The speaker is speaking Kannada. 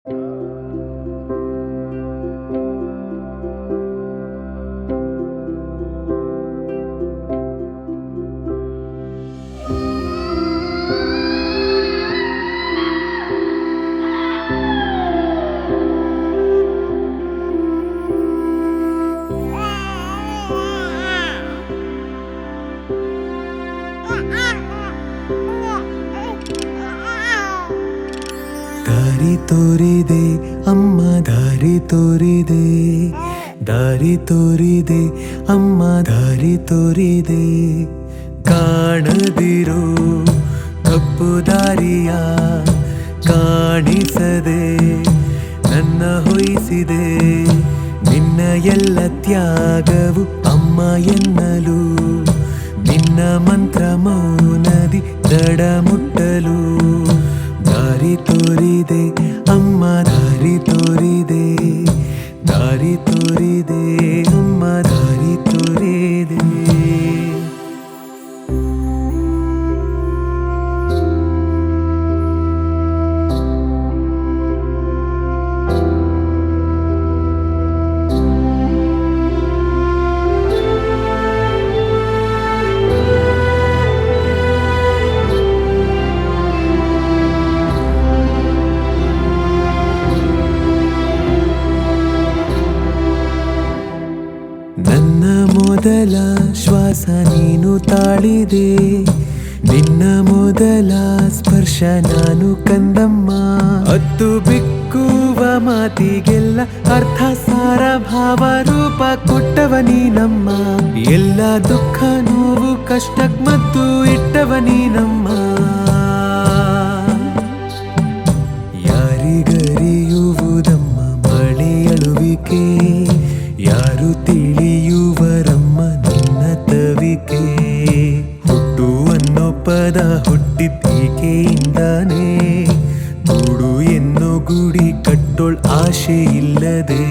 ದಾರಿ ತೋರಿದೆ ಅಮ್ಮ, ದಾರಿ ತೋರಿದೆ, ದಾರಿ ತೋರಿದೆ ಅಮ್ಮ, ದಾರಿ ತೋರಿದೆ. ಕಾಣದಿರೋ ಕಪ್ಪು ದಾರಿಯ ಕಾಣಿಸದೆ ನನ್ನ ಹೊಯ್ಸಿದೆ. ನಿನ್ನ ಎಲ್ಲ ತ್ಯಾಗವು ಅಮ್ಮ ಎನ್ನಲು, ನಿನ್ನ ಮಂತ್ರ ಮೌನದಿ ದಡ ಮುಟ್ಟಲು. ದಾರಿ ತೋರಿದೆ ಅಮ್ಮ, ದಾರಿ ತೋರಿದೆ, ದಾರಿ ತೋರಿದೆ ಅಮ್ಮ, ದಾರಿ ತೋರಿದೆ. ನನ್ನ ಮೊದಲ ಶ್ವಾಸ ನೀನು ತಾಳಿದೆ, ನಿನ್ನ ಮೊದಲ ಸ್ಪರ್ಶ ನಾನು ಕಂದಮ್ಮ. ಅತ್ತು ಬಿಕ್ಕುವ ಮಾತಿಗೆಲ್ಲ ಅರ್ಥ ಸಾರ ಭಾವ ರೂಪ ಕೊಟ್ಟವ ನೀನಮ್ಮ. ಎಲ್ಲ ದುಃಖ ನೋವು ಕಷ್ಟಕ್ ಮತ್ತು ಇಟ್ಟವ ನೀನಮ್ಮ. ಯಾರಿಗರಿಯುವುದಮ್ಮ ಮಳೆಯಳುವಿಕೆ, ಯಾರು ತಿಳಿಯುವರಮ್ಮ ನಿನ್ನ ತವಿಕೆ. ಹುಟ್ಟು ಅನ್ನೋ ಪದ ಹುಟ್ಟಿದ್ದೀಕೆಯಿಂದಾನೇ, ಗೂಡು ಎನ್ನೋ ಗುಡಿ ಕಟ್ಟೋಳ್ ಆಶೆ ಇಲ್ಲದೆ.